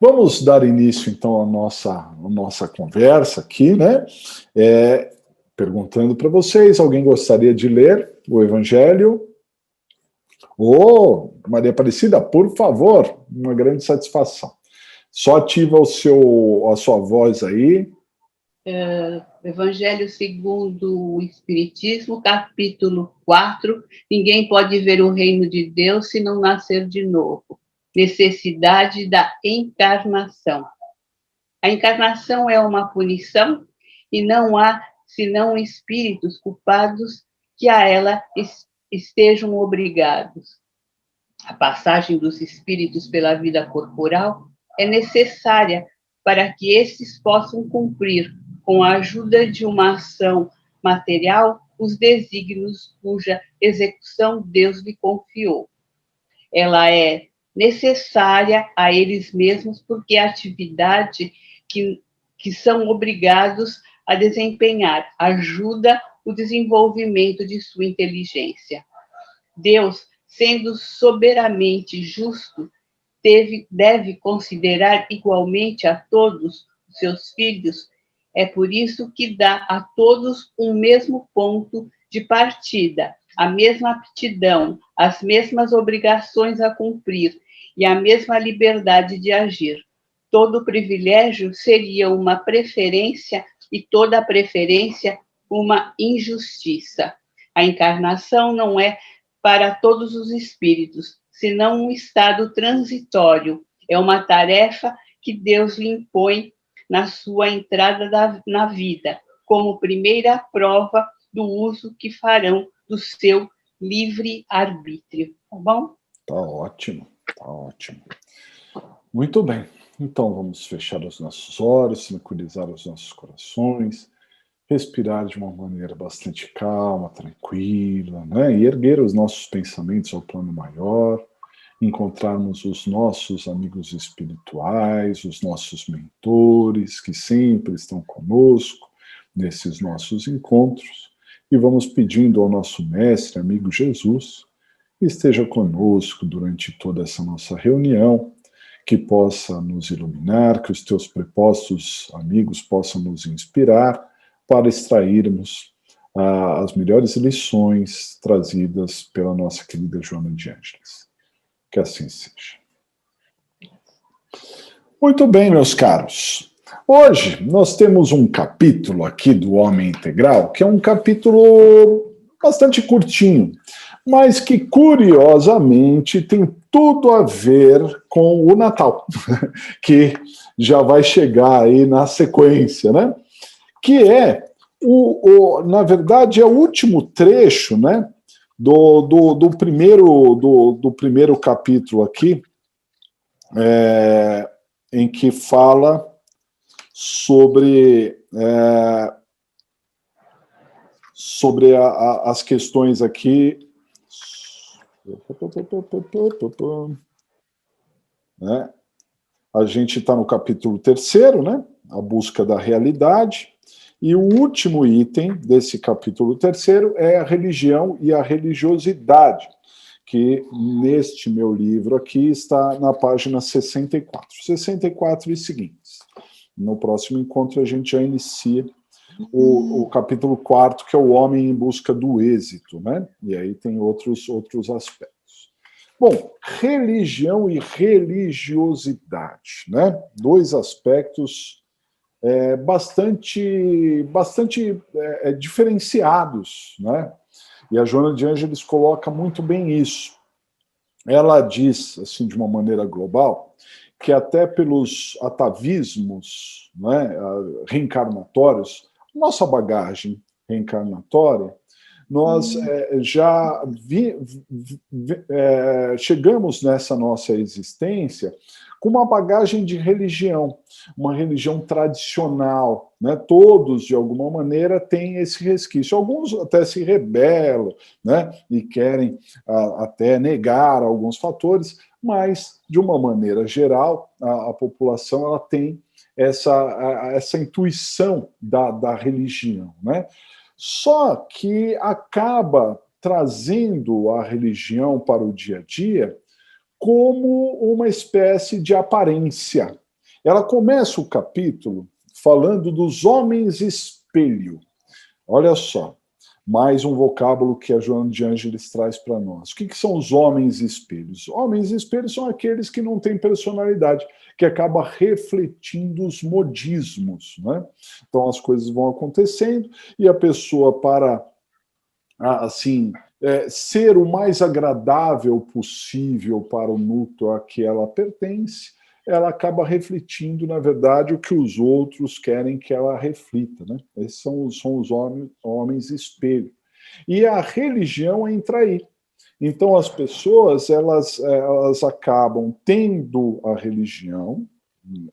Vamos dar início, então, à nossa conversa aqui, né? Perguntando para vocês, alguém gostaria de ler o Evangelho? Ô, Maria Aparecida, por favor, uma grande satisfação. Só ativa a sua voz aí. Evangelho segundo o Espiritismo, capítulo 4. Ninguém pode ver o reino de Deus se não nascer de novo. Necessidade da encarnação. A encarnação é uma punição e não há senão espíritos culpados que a ela estejam obrigados. A passagem dos espíritos pela vida corporal é necessária para que esses possam cumprir, com a ajuda de uma ação material, os desígnios cuja execução Deus lhe confiou. Ela é necessária a eles mesmos porque a atividade que são obrigados a desempenhar ajuda o desenvolvimento de sua inteligência. Deus, sendo soberanamente justo, deve considerar igualmente a todos os seus filhos. É por isso que dá a todos um mesmo ponto de partida, a mesma aptidão, as mesmas obrigações a cumprir e a mesma liberdade de agir. Todo privilégio seria uma preferência e toda preferência uma injustiça. A encarnação não é para todos os espíritos, senão um estado transitório. É uma tarefa que Deus lhe impõe na sua entrada na vida, como primeira prova do uso que farão do seu livre-arbítrio. Tá bom? Tá ótimo, tá ótimo. Muito bem. Então vamos fechar os nossos olhos, tranquilizar os nossos corações, respirar de uma maneira bastante calma, tranquila, né? E erguer os nossos pensamentos ao plano maior, encontrarmos os nossos amigos espirituais, os nossos mentores, que sempre estão conosco nesses nossos encontros, e vamos pedindo ao nosso mestre, amigo Jesus, que esteja conosco durante toda essa nossa reunião, que possa nos iluminar, que os teus prepostos amigos possam nos inspirar para extrairmos as melhores lições trazidas pela nossa querida Joana de Ângeles. Que assim seja. Muito bem, meus caros. Hoje nós temos um capítulo aqui do Homem Integral, que é um capítulo bastante curtinho, mas que curiosamente tem tudo a ver com o Natal, que já vai chegar aí na sequência, né? Que é, na verdade, é o último trecho, né? Do primeiro capítulo aqui, em que fala sobre as questões aqui. Né? A gente está no capítulo 3º, né? A busca da realidade. E o último item desse capítulo 3º é a religião e a religiosidade, que neste meu livro aqui está na página 64. 64 e seguintes. No próximo encontro a gente já inicia o capítulo 4º, que é o homem em busca do êxito, né? E aí tem outros aspectos. Bom, religião e religiosidade, né? Dois aspectos bastante diferenciados, né? E a Joana de Ângeles coloca muito bem isso. Ela diz, assim, de uma maneira global, que até pelos atavismos, né, reencarnatórios, nossa bagagem reencarnatória, nós já chegamos nessa nossa existência com uma bagagem de religião, uma religião tradicional, né? Todos, de alguma maneira, têm esse resquício. Alguns até se rebelam, né? E querem até negar alguns fatores, mas, de uma maneira geral, a população ela tem essa intuição da religião, né? Só que acaba trazendo a religião para o dia a dia como uma espécie de aparência, Ela começa o capítulo falando dos homens espelho. Olha só, mais um vocábulo que a Joana de Ângeles traz para nós. O que são os homens espelhos? Homens espelhos são aqueles que não têm personalidade, que acaba refletindo os modismos, né? Então as coisas vão acontecendo e a pessoa, para assim ser o mais agradável possível para o núcleo a que ela pertence, ela acaba refletindo, na verdade, o que os outros querem que ela reflita, né? Esses são os homens espelho. E a religião entra aí. Então, as pessoas, elas acabam tendo a religião,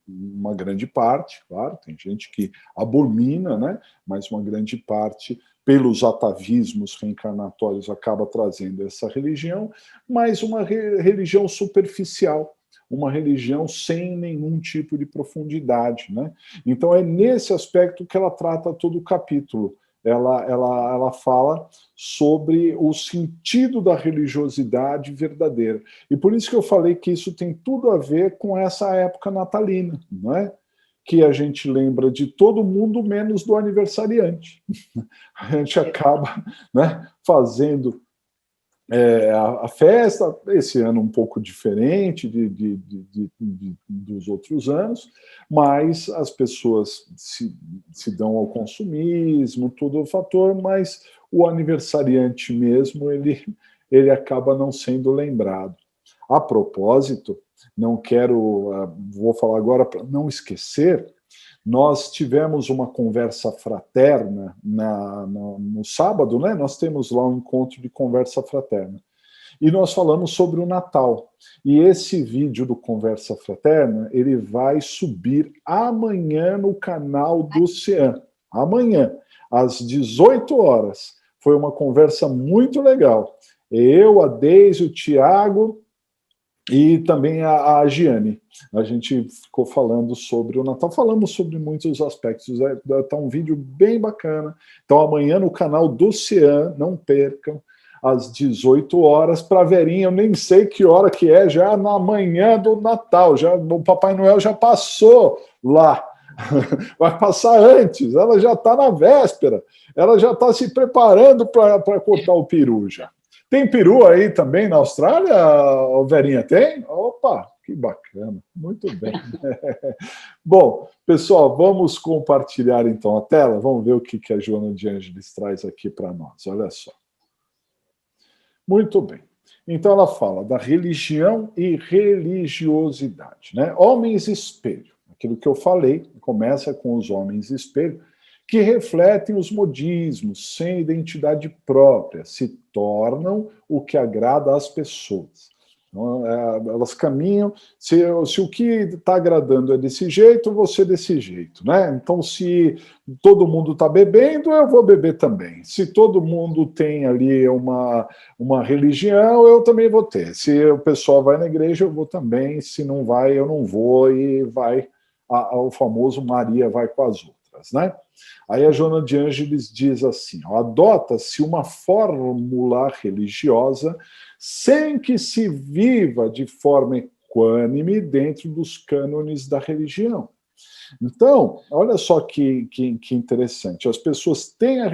uma grande parte, claro, tem gente que abomina, né? Mas uma grande parte, pelos atavismos reencarnatórios, acaba trazendo essa religião, mas uma religião superficial, uma religião sem nenhum tipo de profundidade, né? Então é nesse aspecto que ela trata todo o capítulo. Ela fala sobre o sentido da religiosidade verdadeira. E por isso que eu falei que isso tem tudo a ver com essa época natalina, não é? Que a gente lembra de todo mundo menos do aniversariante. A gente acaba, né, fazendo a festa, esse ano um pouco diferente dos outros anos, mas as pessoas se dão ao consumismo, todo o fator, mas o aniversariante mesmo, ele acaba não sendo lembrado. A propósito, vou falar agora para não esquecer, nós tivemos uma conversa fraterna no sábado, né? Nós temos lá um encontro de conversa fraterna. E nós falamos sobre o Natal. E esse vídeo do Conversa Fraterna, ele vai subir amanhã no canal do CIAN. Amanhã, às 18 horas. Foi uma conversa muito legal. Eu, a Deise, o Tiago e também a Giane. A gente ficou falando sobre o Natal, falamos sobre muitos aspectos. Está um vídeo bem bacana. Então, amanhã no canal do CIAN, não percam, às 18 horas, para a Verinha, eu nem sei que hora que é, já na manhã do Natal. O Papai Noel já passou lá. Vai passar antes, ela já está na véspera, ela já está se preparando para cortar o peru já. Tem peru aí também na Austrália, Verinha? Tem? Opa, que bacana, muito bem. Bom, pessoal, vamos compartilhar então a tela, vamos ver o que a Joana de Ângeles traz aqui para nós, olha só. Muito bem. Então ela fala da religião e religiosidade, né? Homens espelho, aquilo que eu falei, começa com os homens espelho, que refletem os modismos, sem identidade própria, se tornam o que agrada às pessoas. Então, elas caminham, se o que está agradando é desse jeito, você desse jeito, né? Então, se todo mundo está bebendo, eu vou beber também. Se todo mundo tem ali uma religião, eu também vou ter. Se o pessoal vai na igreja, eu vou também. Se não vai, eu não vou. E vai o famoso Maria vai com as outras, né? Aí a Joana de Ângeles diz assim, adota-se uma fórmula religiosa sem que se viva de forma equânime dentro dos cânones da religião. Então, olha só que interessante. As pessoas têm a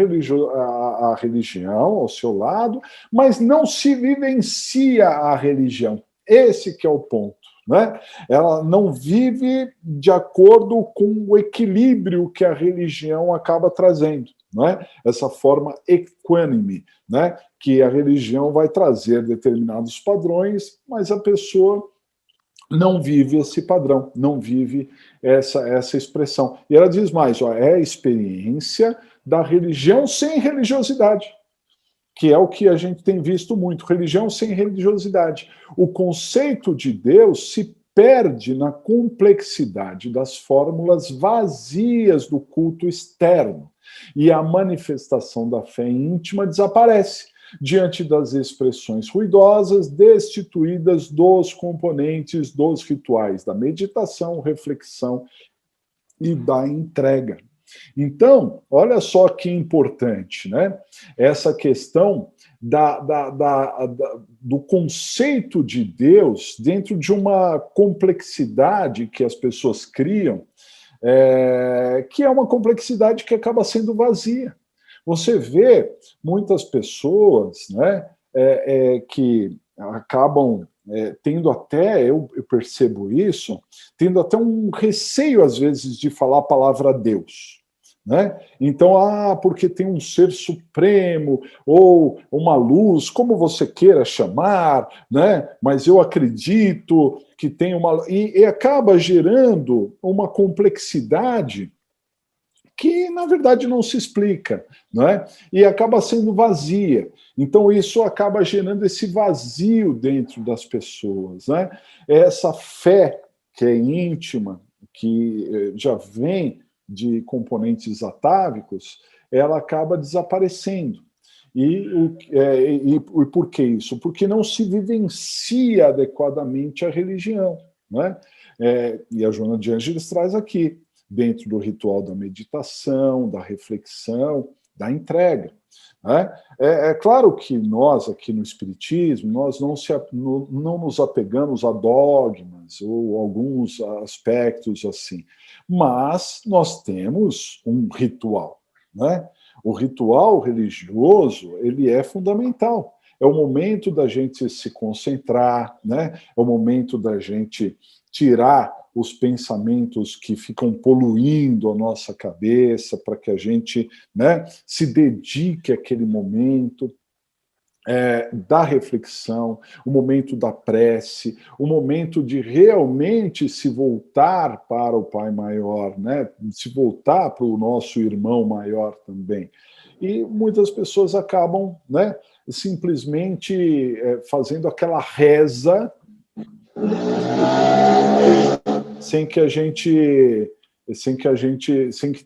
religião ao seu lado, mas não se vivencia a religião. Esse que é o ponto. Né? Ela não vive de acordo com o equilíbrio que a religião acaba trazendo, né? Essa forma equânime, né? Que a religião vai trazer determinados padrões, mas a pessoa não vive esse padrão, não vive essa expressão. E ela diz mais, é a experiência da religião sem religiosidade, que é o que a gente tem visto muito, religião sem religiosidade. O conceito de Deus se perde na complexidade das fórmulas vazias do culto externo, e a manifestação da fé íntima desaparece diante das expressões ruidosas destituídas dos componentes dos rituais da meditação, reflexão e da entrega. Então, olha só que importante, né? Essa questão do conceito de Deus dentro de uma complexidade que as pessoas criam, que é uma complexidade que acaba sendo vazia. Você vê muitas pessoas, né, que acabam tendo até, eu percebo isso, tendo até um receio, às vezes, de falar a palavra Deus. Né? Então, porque tem um ser supremo, ou uma luz, como você queira chamar, né? Mas eu acredito que tem uma. E acaba gerando uma complexidade que, na verdade, não se explica, não é? E acaba sendo vazia. Então, isso acaba gerando esse vazio dentro das pessoas, né? Essa fé que é íntima, que já vem de componentes atávicos, ela acaba desaparecendo. E por que isso? Porque não se vivencia adequadamente a religião, né? E a Joana de Ângeles traz aqui, dentro do ritual da meditação, da reflexão, da entrega. Né? Claro que nós, aqui no Espiritismo, nós não nos apegamos a dogmas ou alguns aspectos assim, mas nós temos um ritual. Né? O ritual religioso, ele é fundamental. É o momento da gente se concentrar, né? É o momento da gente tirar os pensamentos que ficam poluindo a nossa cabeça, para que a gente, né, se dedique àquele momento da reflexão, o momento da prece, o momento de realmente se voltar para o Pai Maior, né, se voltar para o nosso irmão maior também. E muitas pessoas acabam, né, simplesmente fazendo aquela reza sem que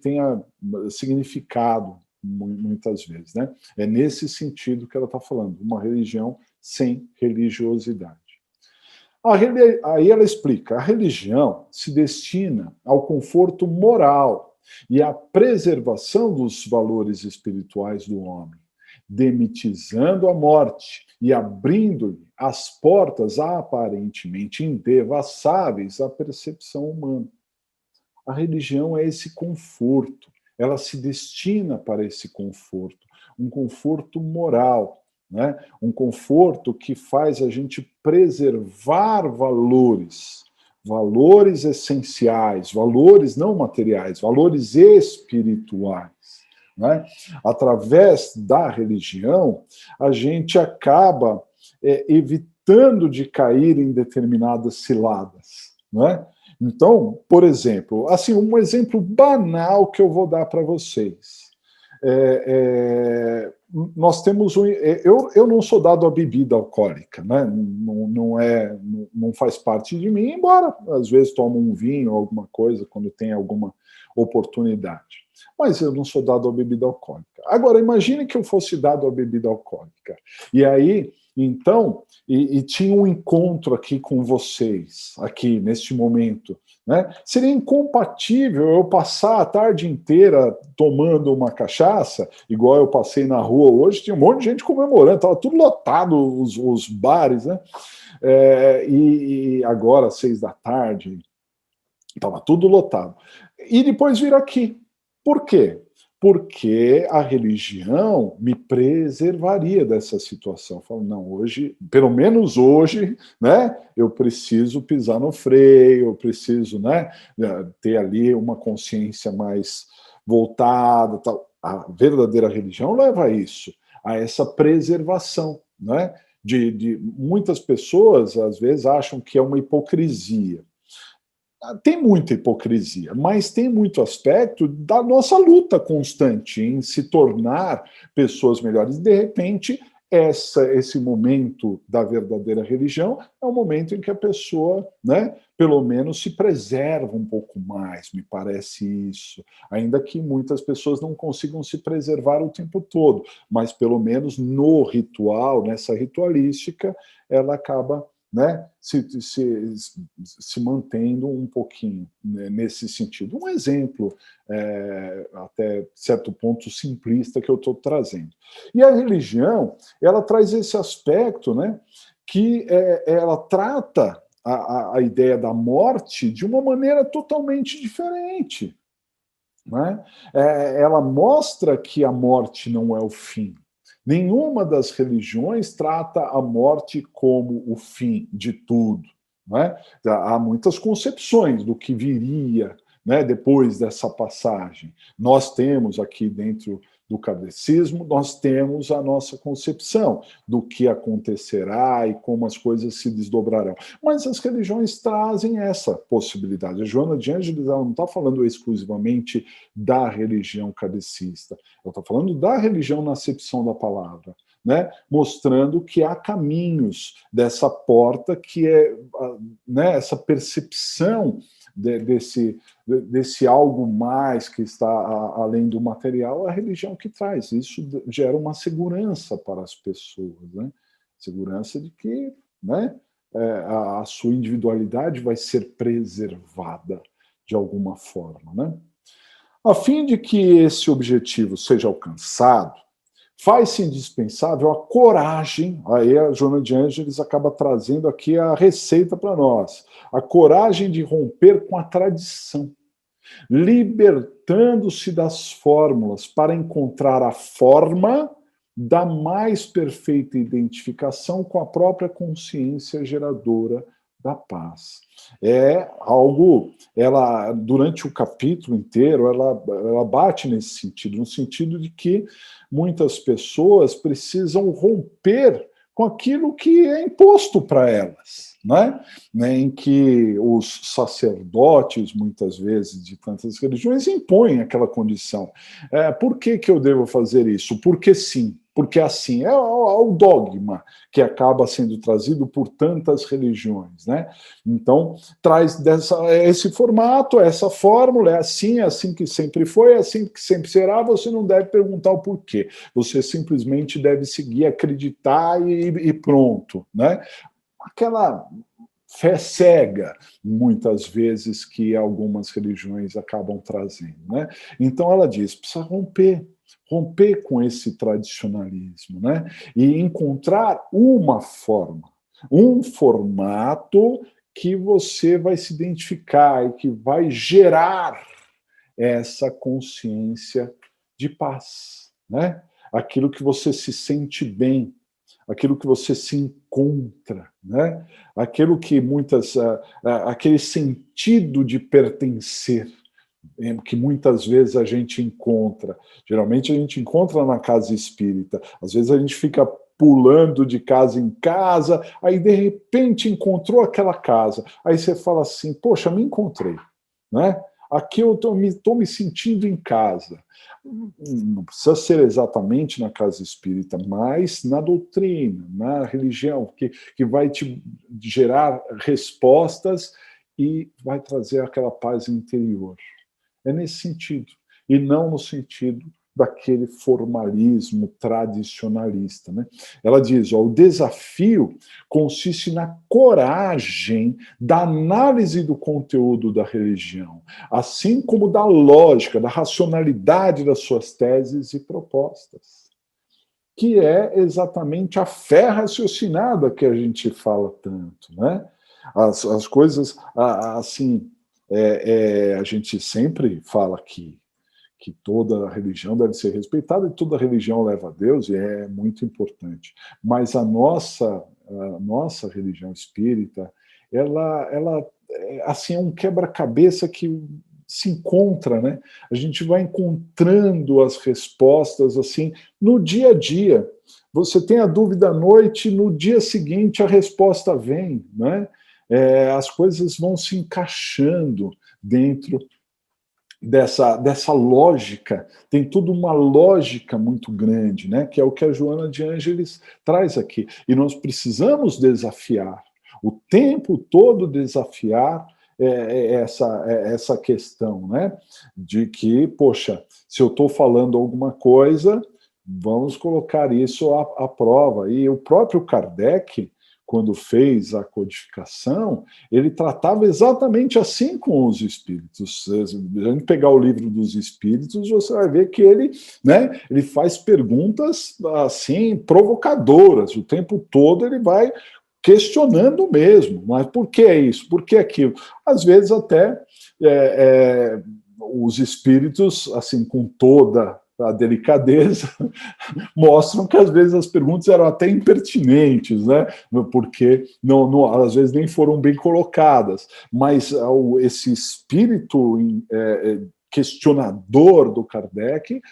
tenha significado, muitas vezes, né? É nesse sentido que ela está falando, uma religião sem religiosidade. Aí ela explica, a religião se destina ao conforto moral e à preservação dos valores espirituais do homem, demitizando a morte e abrindo as portas aparentemente indevassáveis à percepção humana. A religião é esse conforto, ela se destina para esse conforto, um conforto moral, né? Um conforto que faz a gente preservar valores, valores essenciais, valores não materiais, valores espirituais. Né? Através da religião, a gente acaba evitando de cair em determinadas ciladas. Né? Então, por exemplo, assim, um exemplo banal que eu vou dar para vocês. Nós temos eu não sou dado a bebida alcoólica, né? Não faz parte de mim, embora às vezes tomo um vinho ou alguma coisa quando tem alguma oportunidade. Mas eu não sou dado a bebida alcoólica. Agora, imagine que eu fosse dado a bebida alcoólica. E aí, então, e tinha um encontro aqui com vocês, aqui, neste momento. Né? Seria incompatível eu passar a tarde inteira tomando uma cachaça, igual eu passei na rua hoje, tinha um monte de gente comemorando, estava tudo lotado, os bares, né? E agora, 6 da tarde, estava tudo lotado. E depois vir aqui. Por quê? Porque a religião me preservaria dessa situação. Eu falo, não, hoje, pelo menos hoje, né, eu preciso pisar no freio, eu preciso, né, ter ali uma consciência mais voltada. Tal. A verdadeira religião leva a isso, a essa preservação. Né? De muitas pessoas, às vezes, acham que é uma hipocrisia. Tem muita hipocrisia, mas tem muito aspecto da nossa luta constante em se tornar pessoas melhores. De repente, esse momento da verdadeira religião é o momento em que a pessoa, né, pelo menos se preserva um pouco mais, me parece isso. Ainda que muitas pessoas não consigam se preservar o tempo todo, mas pelo menos no ritual, nessa ritualística, ela acaba né, se mantendo um pouquinho, né, nesse sentido. Um exemplo, até certo ponto simplista, que eu estou trazendo. E a religião, ela traz esse aspecto, né, que ela trata a ideia da morte de uma maneira totalmente diferente. Né? Ela mostra que a morte não é o fim. Nenhuma das religiões trata a morte como o fim de tudo. Né? Há muitas concepções do que viria, né, depois dessa passagem. Nós temos aqui dentro do kardecismo, nós temos a nossa concepção do que acontecerá e como as coisas se desdobrarão. Mas as religiões trazem essa possibilidade. A Joana de Ângeles não está falando exclusivamente da religião kardecista, ela está falando da religião na acepção da palavra, né? Mostrando que há caminhos dessa porta que é, né, essa percepção desse algo mais que está além do material, a religião que traz. Isso gera uma segurança para as pessoas, né? Segurança de que, né, a sua individualidade vai ser preservada de alguma forma, né? A fim de que esse objetivo seja alcançado, faz-se indispensável a coragem. Aí a Joana de Ângeles acaba trazendo aqui a receita para nós. A coragem de romper com a tradição, libertando-se das fórmulas para encontrar a forma da mais perfeita identificação com a própria consciência geradora da paz. É algo, ela, durante o capítulo inteiro, ela bate nesse sentido, no sentido de que muitas pessoas precisam romper com aquilo que é imposto para elas, né? Em que os sacerdotes, muitas vezes, de tantas religiões, impõem aquela condição. Por que eu devo fazer isso? Porque sim. Porque assim, é o dogma que acaba sendo trazido por tantas religiões, né? Então, traz esse formato, essa fórmula, é assim que sempre foi, é assim que sempre será, você não deve perguntar o porquê. Você simplesmente deve seguir, acreditar e pronto, né? Aquela fé cega, muitas vezes, que algumas religiões acabam trazendo, né? Então ela diz, precisa romper com esse tradicionalismo, né? E encontrar uma forma, um formato que você vai se identificar e que vai gerar essa consciência de paz, né? Aquilo que você se sente bem, aquilo que você se encontra, né? Aquilo que aquele sentido de pertencer, que muitas vezes a gente encontra. Geralmente a gente encontra na casa espírita. Às vezes a gente fica pulando de casa em casa, aí de repente encontrou aquela casa. Aí você fala assim, poxa, me encontrei, né? Aqui eu estou me sentindo em casa. Não precisa ser exatamente na casa espírita, mas na doutrina, na religião, que vai te gerar respostas e vai trazer aquela paz interior. É nesse sentido, e não no sentido daquele formalismo tradicionalista, né? Ela diz, o desafio consiste na coragem da análise do conteúdo da religião, assim como da lógica, da racionalidade das suas teses e propostas, que é exatamente a fé raciocinada que a gente fala tanto, né? As coisas, assim, a gente sempre fala que toda religião deve ser respeitada e toda religião leva a Deus, e é muito importante. Mas a nossa religião espírita, ela assim, é um quebra-cabeça que se encontra, né? A gente vai encontrando as respostas assim no dia a dia. Você tem a dúvida à noite, no dia seguinte a resposta vem, né? As coisas vão se encaixando dentro dessa lógica, tem tudo uma lógica muito grande, né? Que é o que a Joana de Ângeles traz aqui. E nós precisamos desafiar, o tempo todo desafiar essa questão, né? De que, poxa, se eu estou falando alguma coisa, vamos colocar isso à prova. E o próprio Kardec, quando fez a codificação, ele tratava exatamente assim com os espíritos. Se a gente pegar o livro dos espíritos, você vai ver que ele, né, ele faz perguntas assim provocadoras. O tempo todo ele vai questionando mesmo. Mas por que isso? Por que aquilo? Às vezes até os espíritos, assim, com toda a delicadeza, mostram que às vezes as perguntas eram até impertinentes, né? Porque às vezes nem foram bem colocadas. Mas esse espírito questionador do Kardec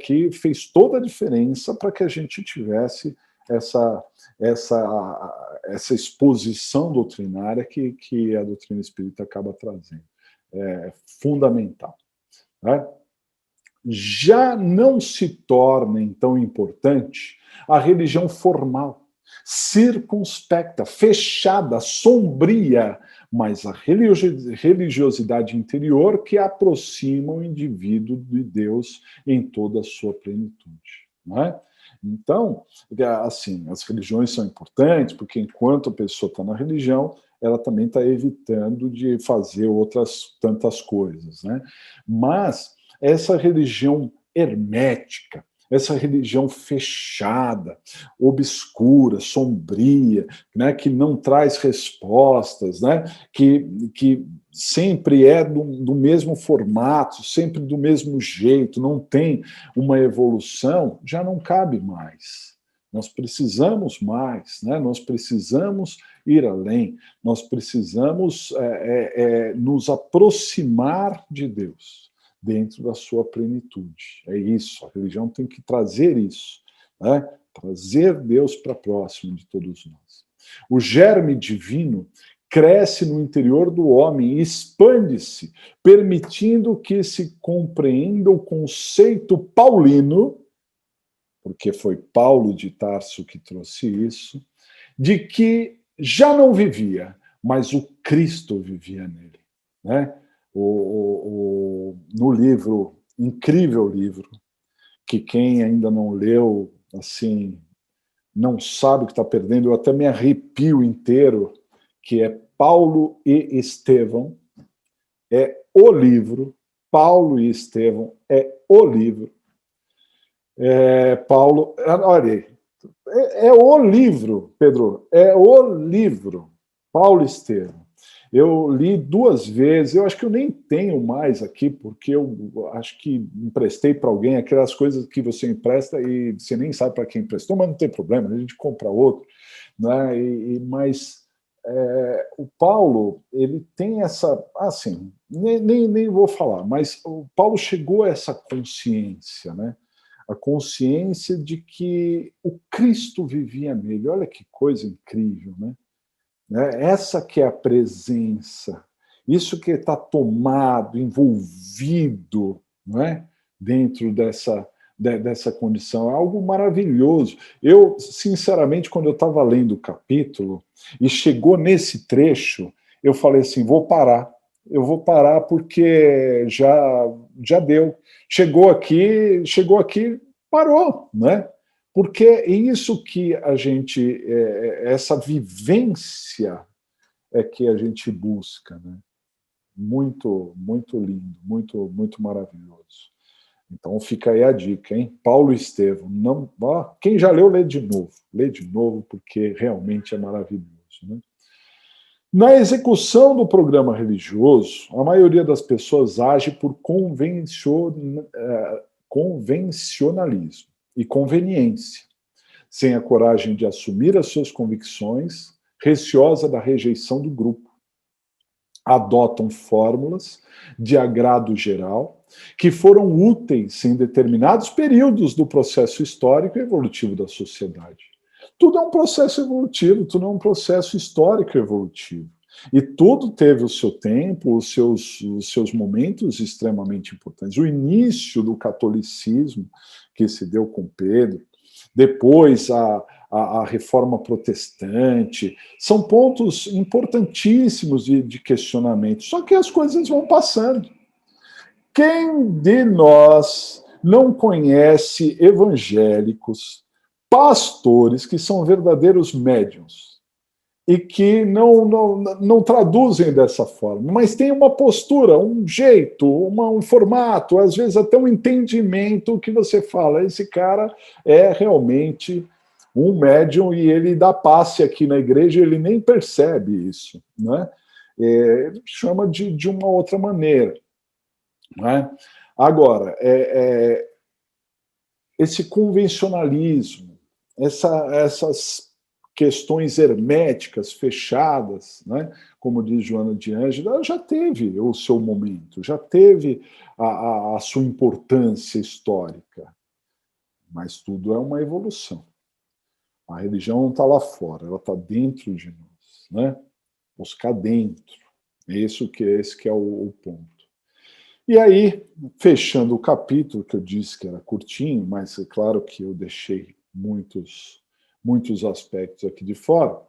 que fez toda a diferença para que a gente tivesse essa exposição doutrinária que a doutrina espírita acaba trazendo. É fundamental. Né? Já não se torna, então, importante a religião formal, circunspecta, fechada, sombria, mas a religiosidade interior que aproxima o indivíduo de Deus em toda a sua plenitude. Não é? Então, assim, as religiões são importantes porque enquanto a pessoa está na religião, ela também está evitando de fazer outras tantas coisas, né? Mas essa religião hermética, essa religião fechada, obscura, sombria, né, que não traz respostas, né, que sempre é do mesmo formato, sempre do mesmo jeito, não tem uma evolução, já não cabe mais. Nós precisamos mais, né? Nós precisamos ir além, nós precisamos nos aproximar de Deus dentro da sua plenitude. É isso, a religião tem que trazer isso, né? Trazer Deus para próximo de todos nós. O germe divino cresce no interior do homem e expande-se, permitindo que se compreenda o conceito paulino, porque foi Paulo de Tarso que trouxe isso, de que já não vivia, mas o Cristo vivia nele. Né? No livro, incrível livro, que quem ainda não leu, assim, não sabe o que está perdendo, eu até me arrepio inteiro, que é Paulo e Estevão, é o livro, Paulo e Estevão é o livro. Paulo, olha aí, é o livro, Pedro, é o livro, Paulo e Estevão. Eu li 2 vezes, eu acho que eu nem tenho mais aqui, porque eu acho que emprestei para alguém aquelas coisas que você empresta e você nem sabe para quem emprestou, mas não tem problema, a gente compra outro. Né? Mas o Paulo, ele tem essa, assim, nem vou falar, mas o Paulo chegou a essa consciência, né? A consciência de que o Cristo vivia nele. Olha que coisa incrível, né? Essa que é a presença, isso que está tomado, envolvido, não é? Dentro dessa condição, é algo maravilhoso. Eu, sinceramente, quando eu estava lendo o capítulo e chegou nesse trecho, eu falei assim, vou parar porque já deu. Chegou aqui, parou, né? Porque é isso que a gente, essa vivência é que a gente busca, né? Muito, muito lindo, muito, muito maravilhoso. Então fica aí a dica, hein? Paulo e Estevão. Não, quem já leu, lê de novo, porque realmente é maravilhoso. Né? Na execução do programa religioso, a maioria das pessoas age por convencionalismo e conveniência, sem a coragem de assumir as suas convicções, receosa da rejeição do grupo. Adotam fórmulas de agrado geral que foram úteis em determinados períodos do processo histórico e evolutivo da sociedade. Tudo é um processo evolutivo, tudo é um processo histórico evolutivo. E tudo teve o seu tempo, os seus momentos extremamente importantes. O início do catolicismo, que se deu com Pedro, depois a reforma protestante, são pontos importantíssimos de questionamento. Só que as coisas vão passando. Quem de nós não conhece evangélicos, pastores que são verdadeiros médiuns, e que não traduzem dessa forma, mas tem uma postura, um jeito, um formato, às vezes até um entendimento que você fala, esse cara é realmente um médium e ele dá passe aqui na igreja, ele nem percebe isso, né? Ele chama de uma outra maneira, né? Agora, esse convencionalismo, essas questões herméticas, fechadas, né? Como diz Joana de Ângela, ela já teve o seu momento, já teve a sua importância histórica, mas tudo é uma evolução. A religião não está lá fora, ela está dentro de nós, né? Buscar dentro. Esse que é o ponto. E aí, fechando o capítulo, que eu disse que era curtinho, mas é claro que eu deixei muitos aspectos aqui de fora.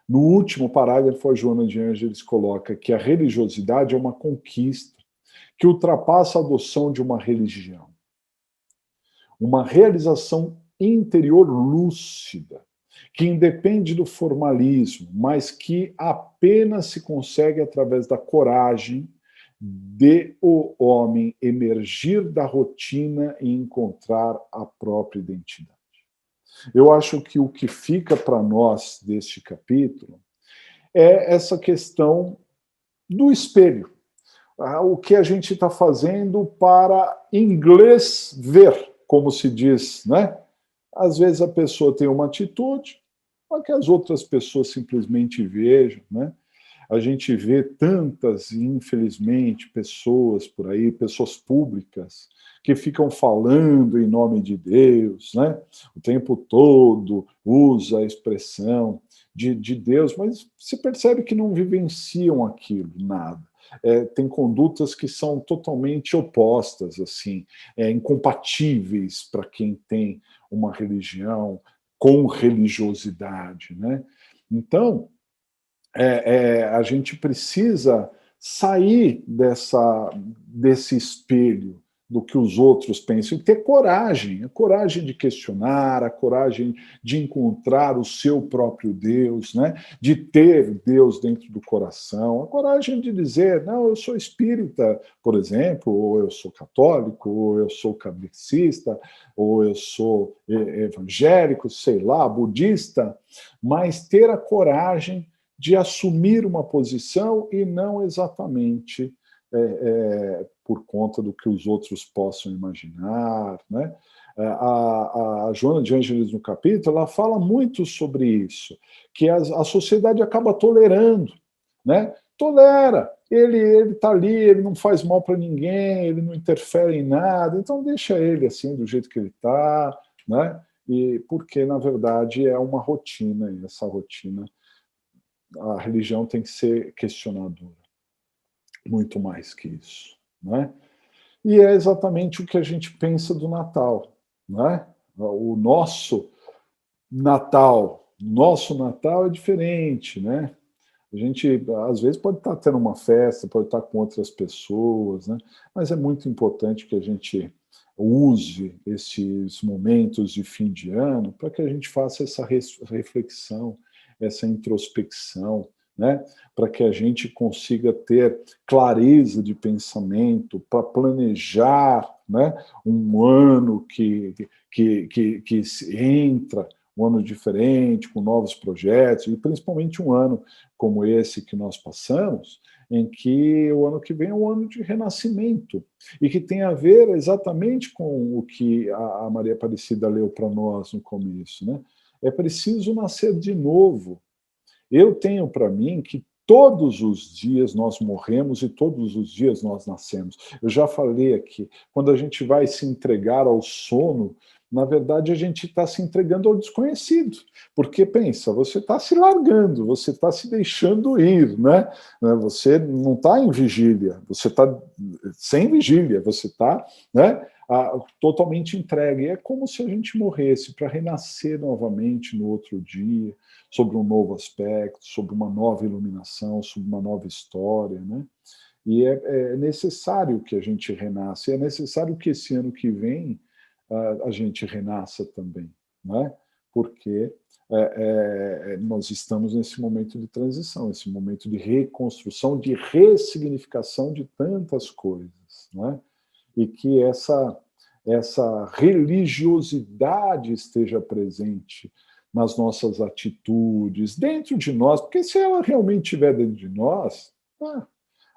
No último parágrafo, a Joana de Ângeles coloca que a religiosidade é uma conquista que ultrapassa a adoção de uma religião. Uma realização interior lúcida, que independe do formalismo, mas que apenas se consegue através da coragem de o homem emergir da rotina e encontrar a própria identidade. Eu acho que o que fica para nós deste capítulo é essa questão do espelho. O que a gente está fazendo para inglês ver, como se diz, né? Às vezes a pessoa tem uma atitude, para que as outras pessoas simplesmente vejam, né? A gente vê tantas, infelizmente, pessoas por aí, pessoas públicas, que ficam falando em nome de Deus, né? O tempo todo usa a expressão de Deus, mas você percebe que não vivenciam aquilo, nada. Tem condutas que são totalmente opostas, assim, incompatíveis para quem tem uma religião com religiosidade, né? Então, a gente precisa sair desse espelho do que os outros pensam e ter coragem, a coragem de questionar, a coragem de encontrar o seu próprio Deus, né? De ter Deus dentro do coração, a coragem de dizer, não, eu sou espírita, por exemplo, ou eu sou católico, ou eu sou kardecista, ou eu sou evangélico, sei lá, budista, mas ter a coragem de assumir uma posição e não exatamente por conta do que os outros possam imaginar, né? A Joana de Ângeles, no capítulo, ela fala muito sobre isso, que a sociedade acaba tolerando, né? Tolera, ele está ali, ele não faz mal para ninguém, ele não interfere em nada, então deixa ele assim, do jeito que ele está, né? E porque, na verdade, é uma rotina, e essa rotina a religião tem que ser questionadora, muito mais que isso, né? E é exatamente o que a gente pensa do Natal, né? O nosso Natal é diferente, né? A gente, às vezes, pode estar tendo uma festa, pode estar com outras pessoas, né? Mas é muito importante que a gente use esses momentos de fim de ano para que a gente faça essa reflexão, essa introspecção, né? Para que a gente consiga ter clareza de pensamento, para planejar, né? Um ano que entra, um ano diferente, com novos projetos, e principalmente um ano como esse que nós passamos, em que o ano que vem é um ano de renascimento, e que tem a ver exatamente com o que a Maria Aparecida leu para nós no começo, né? É preciso nascer de novo. Eu tenho para mim que todos os dias nós morremos e todos os dias nós nascemos. Eu já falei aqui, quando a gente vai se entregar ao sono, na verdade a gente está se entregando ao desconhecido. Porque pensa, você está se largando, você está se deixando ir, né? Você não está em vigília, você está sem vigília, você está, né? Totalmente entregue. É como se a gente morresse para renascer novamente no outro dia, sobre um novo aspecto, sobre uma nova iluminação, sobre uma nova história, né? E é necessário que a gente renasça, e é necessário que esse ano que vem a gente renasça também, né? Porque nós estamos nesse momento de transição, esse momento de reconstrução, de ressignificação de tantas coisas, não é? E que essa religiosidade esteja presente nas nossas atitudes, dentro de nós, porque se ela realmente estiver dentro de nós,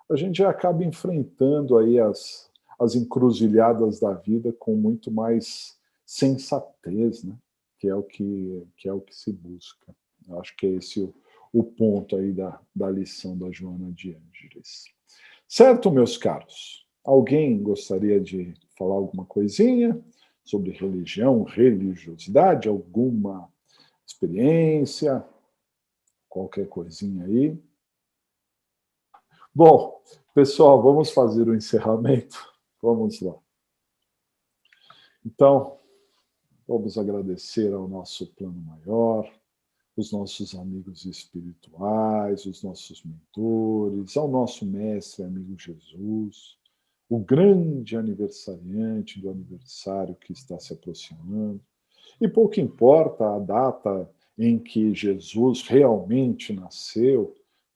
a gente já acaba enfrentando aí as encruzilhadas da vida com muito mais sensatez, né? Que é o que se busca. Eu acho que é esse o ponto aí da lição da Joana de Ângeles. Certo, meus caros? Alguém gostaria de falar alguma coisinha sobre religião, religiosidade, alguma experiência, qualquer coisinha aí? Bom, pessoal, vamos fazer o encerramento? Vamos lá. Então, vamos agradecer ao nosso plano maior, os nossos amigos espirituais, os nossos mentores, ao nosso mestre amigo Jesus, o grande aniversariante do aniversário que está se aproximando. E pouco importa a data em que Jesus realmente nasceu,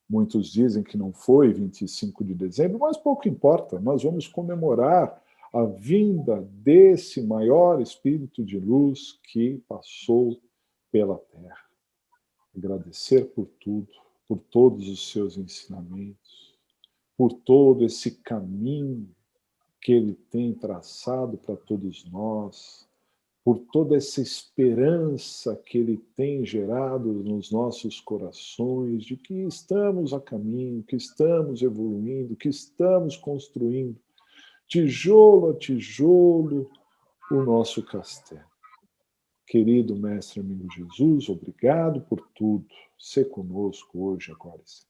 muitos dizem que não foi 25 de dezembro, mas pouco importa, nós vamos comemorar a vinda desse maior espírito de luz que passou pela Terra. Agradecer por tudo, por todos os seus ensinamentos, por todo esse caminho que ele tem traçado para todos nós, por toda essa esperança que ele tem gerado nos nossos corações, de que estamos a caminho, que estamos evoluindo, que estamos construindo, tijolo a tijolo, o nosso castelo. Querido Mestre amigo Jesus, obrigado por tudo. Sê conosco hoje, agora e sempre.